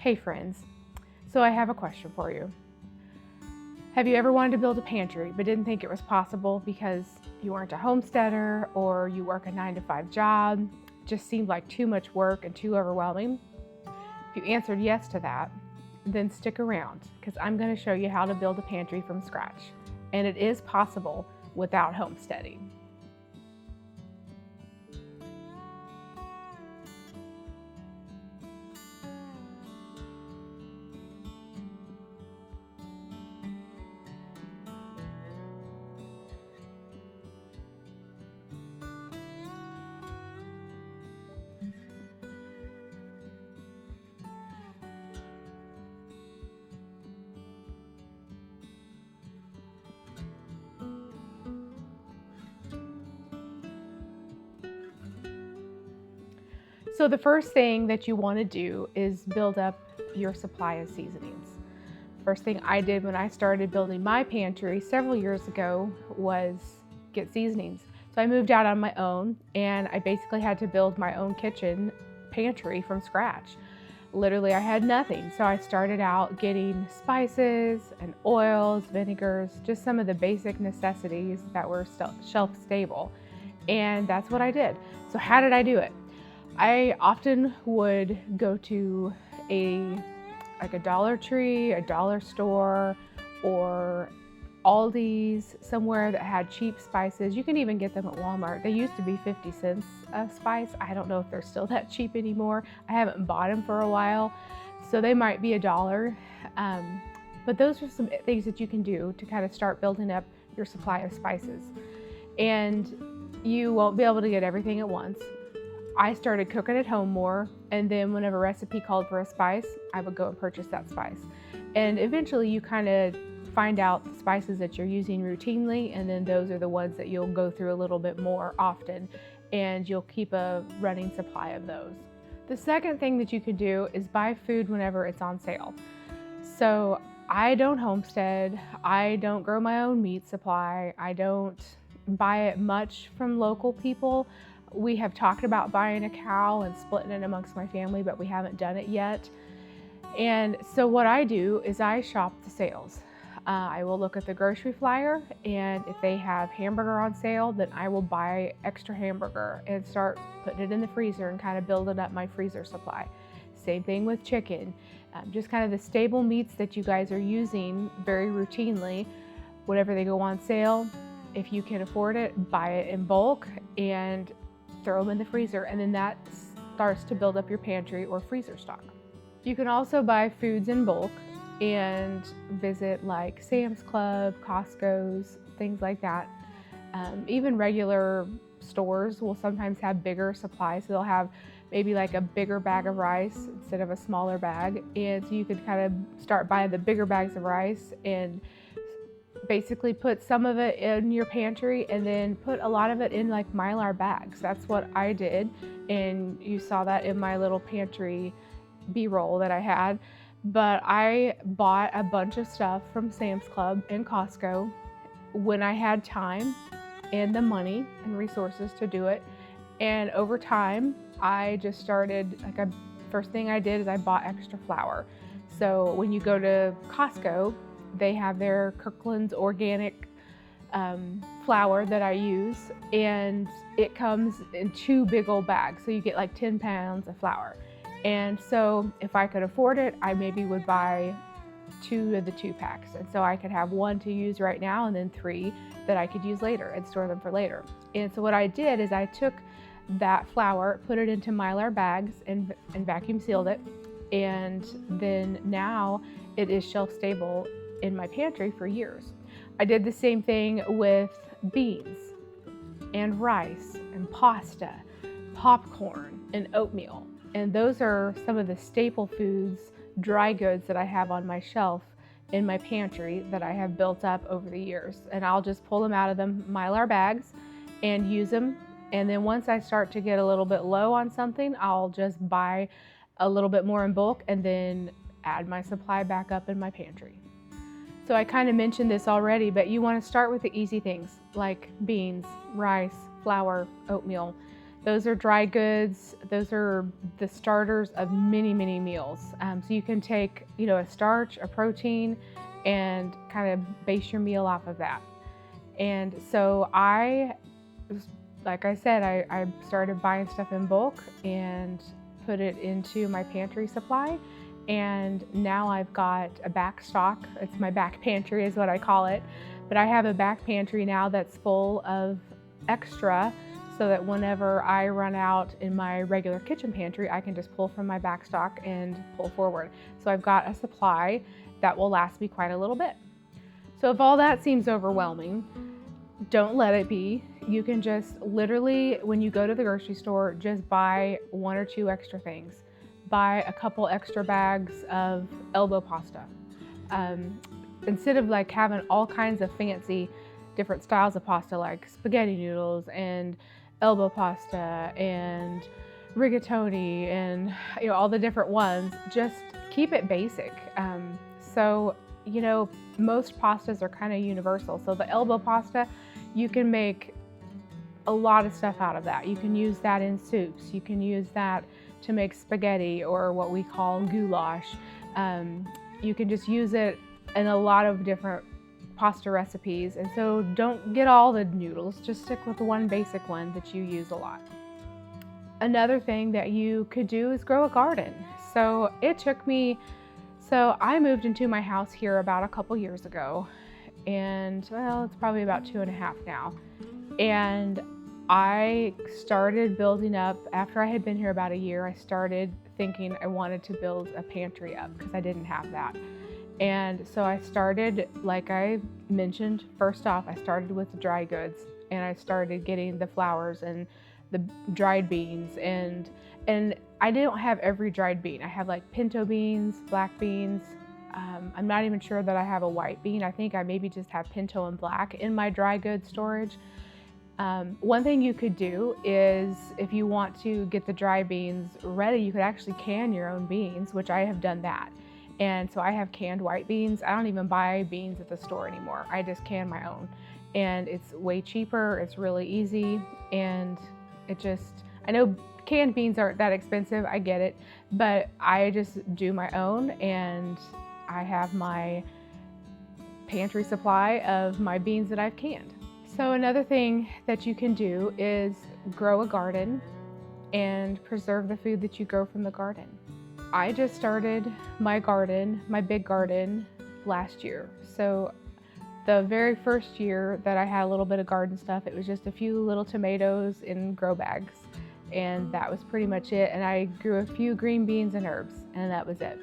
Hey friends, so I have a question for you. Have you ever wanted to build a pantry but didn't think it was possible because you weren't a homesteader or you work a 9-to-5 job? It just seemed like too much work and too overwhelming? If you answered yes to that, then stick around because I'm going to show you how to build a pantry from scratch. And it is possible without homesteading. So the first thing that you want to do is build up your supply of seasonings. First thing I did when I started building my pantry several years ago was get seasonings. So I moved out on my own and I basically had to build my own kitchen pantry from scratch. Literally, I had nothing. So I started out getting spices and oils, vinegars, just some of the basic necessities that were shelf stable. And that's what I did. So how did I do it? I often would go to a Dollar Tree, a dollar store, or Aldi's, somewhere that had cheap spices. You can even get them at Walmart. They used to be 50 cents a spice. I don't know if they're still that cheap anymore. I haven't bought them for a while, so they might be $1. But those are some things that you can do to kind of start building up your supply of spices. And you won't be able to get everything at once. I started cooking at home more, and then whenever a recipe called for a spice, I would go and purchase that spice. And eventually you kind of find out the spices that you're using routinely, and then those are the ones that you'll go through a little bit more often, and you'll keep a running supply of those. The second thing that you could do is buy food whenever it's on sale. So I don't homestead, I don't grow my own meat supply, I don't buy it much from local people. We have talked about buying a cow and splitting it amongst my family, but we haven't done it yet. And so what I do is I shop the sales. I will look at the grocery flyer, and if they have hamburger on sale, then I will buy extra hamburger and start putting it in the freezer and kind of building up my freezer supply. Same thing with chicken, just kind of the stable meats that you guys are using very routinely. Whenever they go on sale, if you can afford it, buy it in bulk and throw them in the freezer, and then that starts to build up your pantry or freezer stock. You can also buy foods in bulk and visit like Sam's Club, Costco's, things like that. Even regular stores will sometimes have bigger supplies. So they'll have maybe like a bigger bag of rice instead of a smaller bag. And so you could kind of start buying the bigger bags of rice and basically put some of it in your pantry and then put a lot of it in like Mylar bags. That's what I did, and you saw that in my little pantry B-roll that I had. But I bought a bunch of stuff from Sam's Club and Costco when I had time and the money and resources to do it. And over time, I just started, first thing I did is I bought extra flour. So when you go to Costco, they have their Kirkland's organic flour that I use, and it comes in 2 big old bags. So you get like 10 pounds of flour. And so if I could afford it, I maybe would buy 2 of the 2-packs. And so I could have 1 to use right now and then 3 that I could use later and store them for later. And so what I did is I took that flour, put it into Mylar bags and vacuum sealed it. And then now it is shelf stable in my pantry for years. I did the same thing with beans and rice and pasta, popcorn and oatmeal. And those are some of the staple foods, dry goods that I have on my shelf in my pantry that I have built up over the years. And I'll just pull them out of the Mylar bags and use them. And then once I start to get a little bit low on something, I'll just buy a little bit more in bulk and then add my supply back up in my pantry. So I kind of mentioned this already, but you want to start with the easy things like beans, rice, flour, oatmeal. Those are dry goods. Those are the starters of many, many meals. So you can take, a starch, a protein, and kind of base your meal off of that. And so like I said, I started buying stuff in bulk and put it into my pantry supply. And now I've got a back stock. It's my back pantry is what I call it. But I have a back pantry now that's full of extra, so that whenever I run out in my regular kitchen pantry, I can just pull from my back stock and pull forward. So I've got a supply that will last me quite a little bit. So if all that seems overwhelming, don't let it be. You can just literally, when you go to the grocery store, just buy 1 or 2 extra things. Buy a couple extra bags of elbow pasta. Instead of like having all kinds of fancy different styles of pasta like spaghetti noodles and elbow pasta and rigatoni and all the different ones, just keep it basic. So most pastas are kind of universal. So the elbow pasta, you can make a lot of stuff out of that. You can use that in soups. You can use that to make spaghetti, or what we call goulash. You can just use it in a lot of different pasta recipes. And so don't get all the noodles, just stick with the one basic one that you use a lot. Another thing that you could do is grow a garden. So I moved into my house here about a couple years ago, and it's probably about 2.5 now. And I started building up, after I had been here about a year, I started thinking I wanted to build a pantry up because I didn't have that. And so I started, like I mentioned, first off, I started with the dry goods, and I started getting the flowers and the dried beans, and I don't have every dried bean. I have like pinto beans, black beans. I'm not even sure that I have a white bean. I think I maybe just have pinto and black in my dry goods storage. One thing you could do is, if you want to get the dry beans ready, you could actually can your own beans, which I have done that. And so I have canned white beans. I don't even buy beans at the store anymore. I just can my own. And it's way cheaper, it's really easy, and I know canned beans aren't that expensive, I get it, but I just do my own, and I have my pantry supply of my beans that I've canned. So another thing that you can do is grow a garden and preserve the food that you grow from the garden. I just started my garden, my big garden, last year. So the very first year that I had a little bit of garden stuff, it was just a few little tomatoes in grow bags, and that was pretty much it. And I grew a few green beans and herbs, and that was it.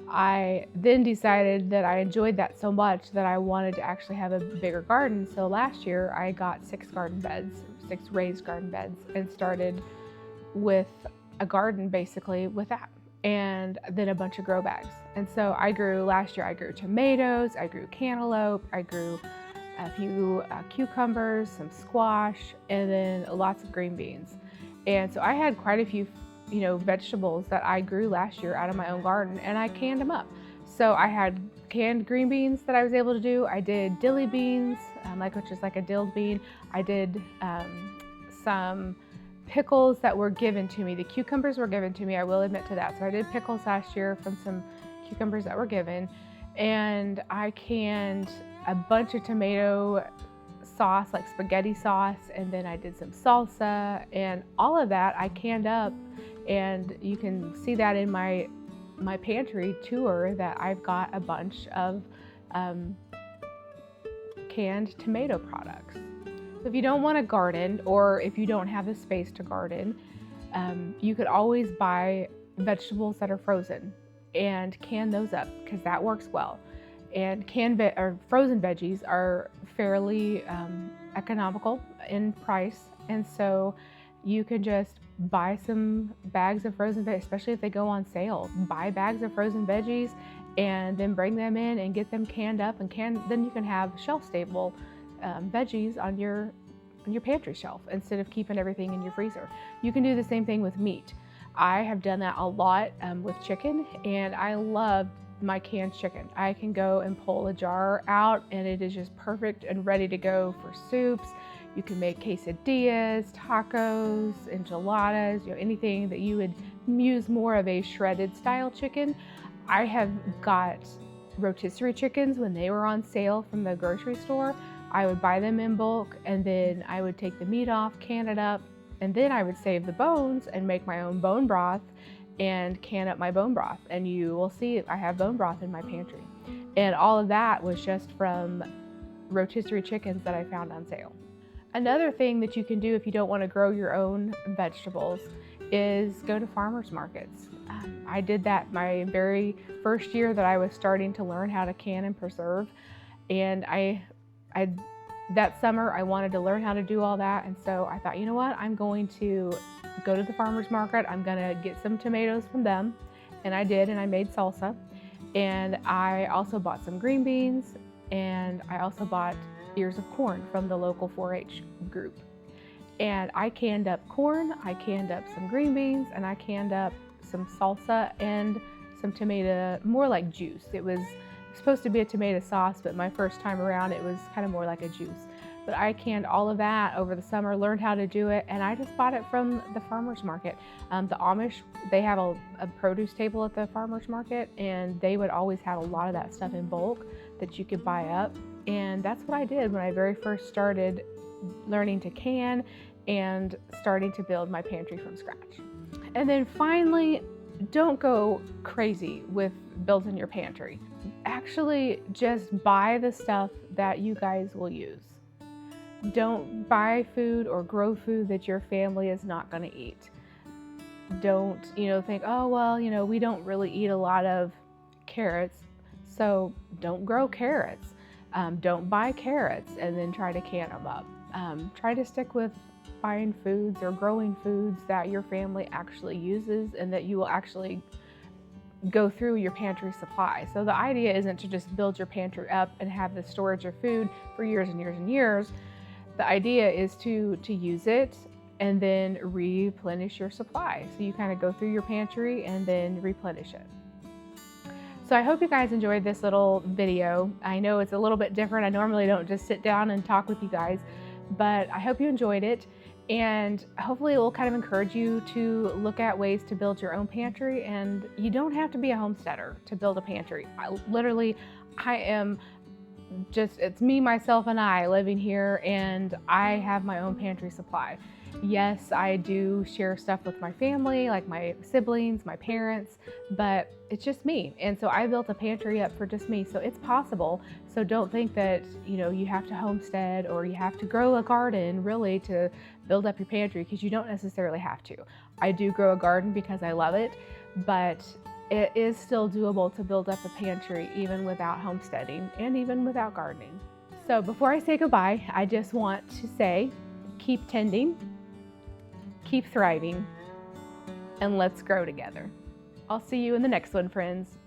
I then decided that I enjoyed that so much that I wanted to actually have a bigger garden. So last year I got 6 raised garden beds, and started with a garden basically with that, and then a bunch of grow bags. And so last year I grew tomatoes, I grew cantaloupe, I grew a few cucumbers, some squash, and then lots of green beans. And so I had quite a few vegetables that I grew last year out of my own garden, and I canned them up. So I had canned green beans that I was able to do. I did dilly beans, which is like a dilled bean. I did some pickles that were given to me. The cucumbers were given to me, I will admit to that. So I did pickles last year from some cucumbers that were given, and I canned a bunch of tomato sauce, like spaghetti sauce, and then I did some salsa, and all of that I canned up. And you can see that in my pantry tour, that I've got a bunch of canned tomato products. So if you don't want to garden, or if you don't have the space to garden, you could always buy vegetables that are frozen and can those up, because that works well. And frozen veggies are fairly economical in price, and so you can just buy some bags of frozen veggies, especially if they go on sale. Buy bags of frozen veggies and then bring them in and get them canned up, and then you can have shelf-stable veggies on your pantry shelf instead of keeping everything in your freezer. You can do the same thing with meat. I have done that a lot with chicken, and I love my canned chicken. I can go and pull a jar out, and it is just perfect and ready to go for soups. You can make quesadillas, tacos, enchiladas, anything that you would use more of a shredded style chicken. I have got rotisserie chickens when they were on sale from the grocery store. I would buy them in bulk, and then I would take the meat off, can it up, and then I would save the bones and make my own bone broth and can up my bone broth. And you will see I have bone broth in my pantry. And all of that was just from rotisserie chickens that I found on sale. Another thing that you can do if you don't want to grow your own vegetables is go to farmers markets. I did that my very first year that I was starting to learn how to can and preserve. And that summer I wanted to learn how to do all that. And so I thought, you know what, I'm going to go to the farmers market. I'm gonna get some tomatoes from them. And I did, and I made salsa. And I also bought some green beans, and I also bought ears of corn from the local 4-H group. And I canned up corn, I canned up some green beans, and I canned up some salsa and some tomato, more like juice. It was supposed to be a tomato sauce, but my first time around it was kind of more like a juice. But I canned all of that over the summer, learned how to do it, and I just bought it from the farmers market. The Amish, they have a produce table at the farmers market, and they would always have a lot of that stuff in bulk that you could buy up. And that's what I did when I very first started learning to can and starting to build my pantry from scratch. And then finally, don't go crazy with building your pantry. Actually, just buy the stuff that you guys will use. Don't buy food or grow food that your family is not going to eat. Don't, think, oh, well, we don't really eat a lot of carrots, so don't grow carrots. Don't buy carrots and then try to can them up. Try to stick with buying foods or growing foods that your family actually uses and that you will actually go through your pantry supply. So the idea isn't to just build your pantry up and have the storage of food for years and years and years. The idea is to use it and then replenish your supply. So you kind of go through your pantry and then replenish it. So I hope you guys enjoyed this little video. I know it's a little bit different. I normally don't just sit down and talk with you guys, but I hope you enjoyed it. And hopefully it will kind of encourage you to look at ways to build your own pantry. And you don't have to be a homesteader to build a pantry. I am just, it's me, myself, and I living here, and I have my own pantry supply. Yes, I do share stuff with my family, like my siblings, my parents, but it's just me. And so I built a pantry up for just me. So it's possible. So don't think that, you have to homestead or you have to grow a garden really to build up your pantry, because you don't necessarily have to. I do grow a garden because I love it, but it is still doable to build up a pantry even without homesteading and even without gardening. So before I say goodbye, I just want to say, keep tending, keep thriving, and let's grow together. I'll see you in the next one, friends.